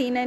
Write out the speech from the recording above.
T9